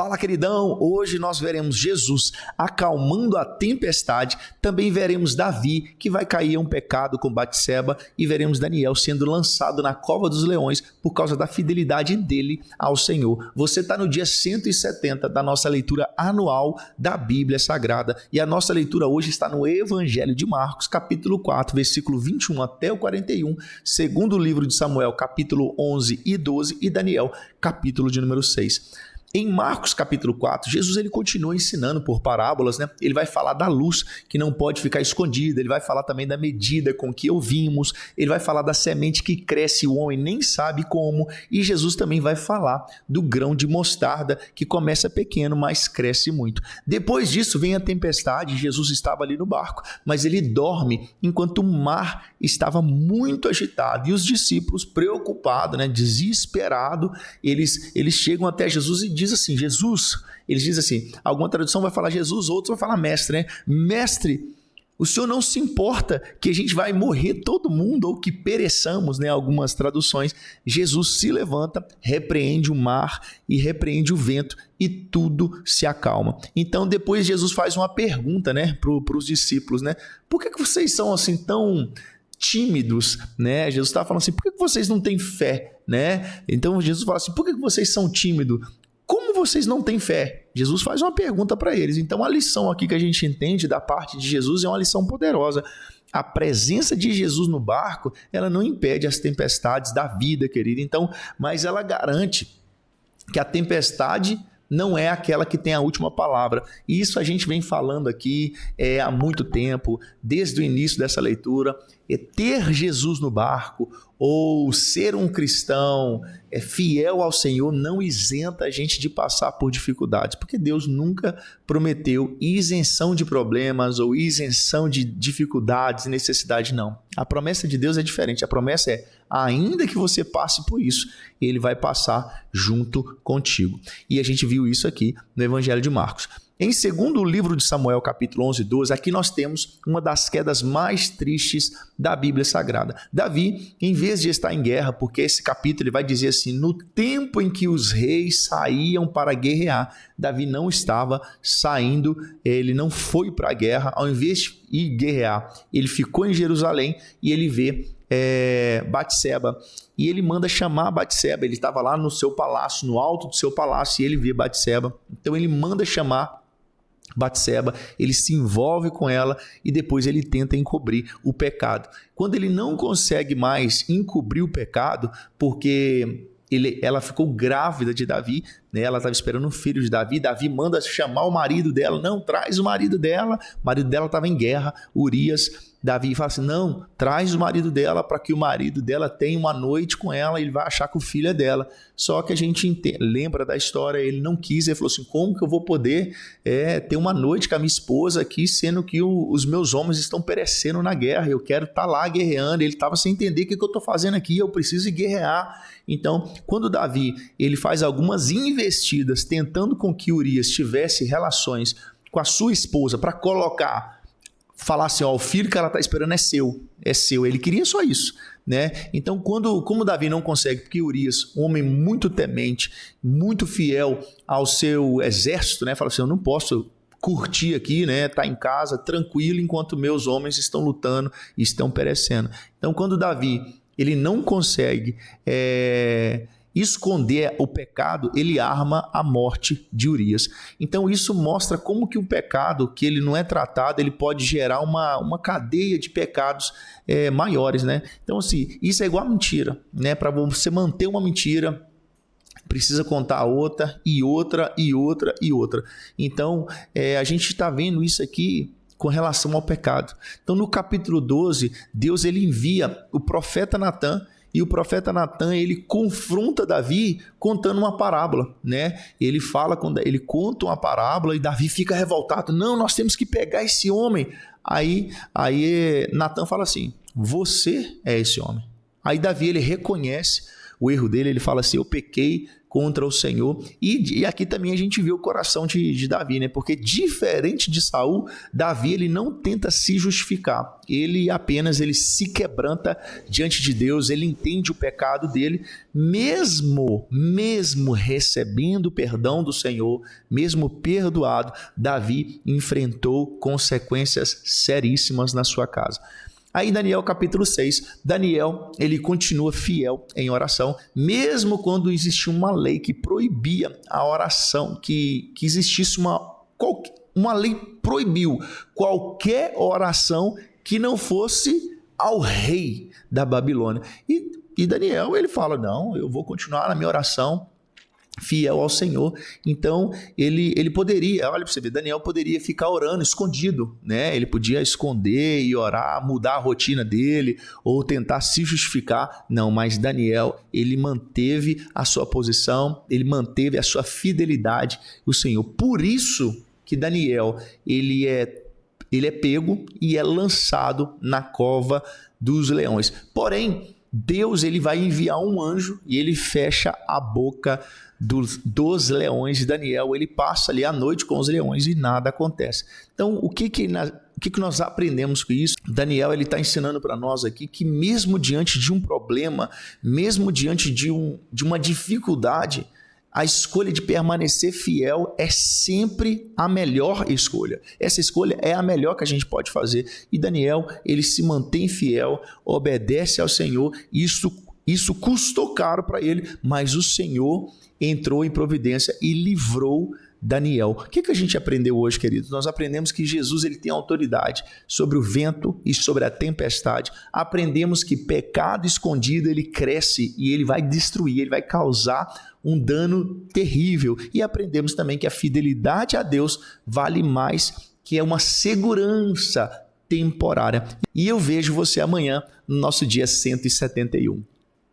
Fala, queridão! Hoje nós veremos Jesus acalmando a tempestade, também veremos Davi, que vai cair em um pecado com Batseba, e veremos Daniel sendo lançado na cova dos leões por causa da fidelidade dele ao Senhor. Você está no dia 170 da nossa leitura anual da Bíblia Sagrada, e a nossa leitura hoje está no Evangelho de Marcos, capítulo 4, versículo 21 até o 41, segundo o livro de Samuel, capítulo 11 e 12, e Daniel, capítulo de número 6. Em Marcos capítulo 4, Jesus ele continua ensinando por parábolas, né? Ele vai falar da luz que não pode ficar escondida, ele vai falar também da medida com que ouvimos, ele vai falar da semente que cresce e o homem nem sabe como, e Jesus também vai falar do grão de mostarda que começa pequeno, mas cresce muito. Depois disso vem a tempestade, Jesus estava ali no barco, mas ele dorme enquanto o mar estava muito agitado, e os discípulos preocupados, né, desesperados, eles chegam até Jesus e diz assim, eles dizem assim, alguma tradução vai falar Jesus, outros vão falar mestre, né? Mestre, o Senhor não se importa que a gente vai morrer todo mundo ou que pereçamos, né? Algumas traduções. Jesus se levanta, repreende o mar e repreende o vento e tudo se acalma. Então depois Jesus faz uma pergunta, né, para os discípulos, né? Por que vocês são assim tão tímidos, né? Jesus está falando assim, por que vocês não têm fé, né? Então Jesus fala assim, por que vocês são tímidos? Como vocês não têm fé? Jesus faz uma pergunta para eles. Então a lição aqui que a gente entende da parte de Jesus é uma lição poderosa. A presença de Jesus no barco, ela não impede as tempestades da vida, querido. Então, mas ela garante que a tempestade não é aquela que tem a última palavra. E isso a gente vem falando aqui há muito tempo, desde o início dessa leitura. Ter Jesus no barco ou ser um cristão fiel ao Senhor não isenta a gente de passar por dificuldades, porque Deus nunca prometeu isenção de problemas ou isenção de dificuldades e necessidade, não. A promessa de Deus é diferente. A promessa é, ainda que você passe por isso, Ele vai passar junto contigo. E a gente viu isso aqui no Evangelho de Marcos. Em segundo livro de Samuel, capítulo 11 e 12, aqui nós temos uma das quedas mais tristes da Bíblia Sagrada. Davi, em vez de estar em guerra, porque esse capítulo ele vai dizer assim, no tempo em que os reis saíam para guerrear, Davi não estava saindo, ele não foi para a guerra, ao invés de ir guerrear, ele ficou em Jerusalém e ele vê Batseba, e ele manda chamar Batseba. Ele estava lá no seu palácio, no alto do seu palácio, e ele vê Batseba, então ele manda chamar Batseba, ele se envolve com ela e depois ele tenta encobrir o pecado. Quando ele não consegue mais encobrir o pecado, porque ela ficou grávida de Davi, né? Ela estava esperando um filho de Davi, Davi manda chamar o marido dela, não, traz o marido dela estava em guerra, Urias. Davi fala assim, não, traz o marido dela para que o marido dela tenha uma noite com ela e ele vai achar que o filho é dela. Só que a gente lembra da história, ele não quis, ele falou assim, como que eu vou poder ter uma noite com a minha esposa aqui, sendo que os meus homens estão perecendo na guerra, eu quero estar lá guerreando. Ele estava sem entender o que eu estou fazendo aqui, eu preciso guerrear. Então, quando Davi ele faz algumas investidas tentando com que Urias tivesse relações com a sua esposa para falar assim, ó, o filho que ela está esperando é seu, ele queria só isso, né? Então, como Davi não consegue, porque Urias, um homem muito temente, muito fiel ao seu exército, né? Fala assim, eu não posso curtir aqui, né? Tá em casa tranquilo enquanto meus homens estão lutando e estão perecendo. Então, quando Davi ele não consegue esconder o pecado, ele arma a morte de Urias. Então isso mostra como que o pecado, que ele não é tratado, ele pode gerar uma cadeia de pecados maiores, né? Então assim, isso é igual a mentira, né? Para você manter uma mentira, precisa contar outra e outra e outra e outra. Então a gente está vendo isso aqui com relação ao pecado. Então no capítulo 12, Deus ele envia o profeta Natã, e o profeta Natã, ele confronta Davi contando uma parábola, né? Ele conta uma parábola e Davi fica revoltado. Não, nós temos que pegar esse homem. Aí Natã fala assim, você é esse homem. Aí Davi, ele reconhece o erro dele, ele fala assim, eu pequei contra o Senhor. E aqui também a gente vê o coração de Davi, né? Porque diferente de Saul, Davi ele não tenta se justificar. Ele se quebranta diante de Deus, ele entende o pecado dele, mesmo recebendo o perdão do Senhor, mesmo perdoado, Davi enfrentou consequências seríssimas na sua casa. Aí Daniel capítulo 6, Daniel ele continua fiel em oração, mesmo quando existia uma lei que proibia a oração, que existisse uma lei proibiu qualquer oração que não fosse ao rei da Babilônia. E Daniel ele fala, não, eu vou continuar na minha oração, fiel ao Senhor. Então ele poderia, olha para você ver, Daniel poderia ficar orando escondido, né? Ele podia esconder e orar, mudar a rotina dele ou tentar se justificar. Não, mas Daniel ele manteve a sua posição, ele manteve a sua fidelidade ao Senhor. Por isso que Daniel ele é pego e é lançado na cova dos leões. Porém, Deus ele vai enviar um anjo e ele fecha a boca dos leões. Daniel ele passa ali a noite com os leões e nada acontece. Então, o que nós aprendemos com isso? Daniel ele está ensinando para nós aqui que mesmo diante de um problema, mesmo diante de uma dificuldade, a escolha de permanecer fiel é sempre a melhor escolha. Essa escolha é a melhor que a gente pode fazer. E Daniel, ele se mantém fiel, obedece ao Senhor. Isso custou caro para ele, mas o Senhor entrou em providência e livrou Daniel. O que a gente aprendeu hoje, queridos? Nós aprendemos que Jesus ele tem autoridade sobre o vento e sobre a tempestade. Aprendemos que pecado escondido ele cresce e ele vai destruir, ele vai causar um dano terrível. E aprendemos também que a fidelidade a Deus vale mais, que é uma segurança temporária. E eu vejo você amanhã no nosso dia 171.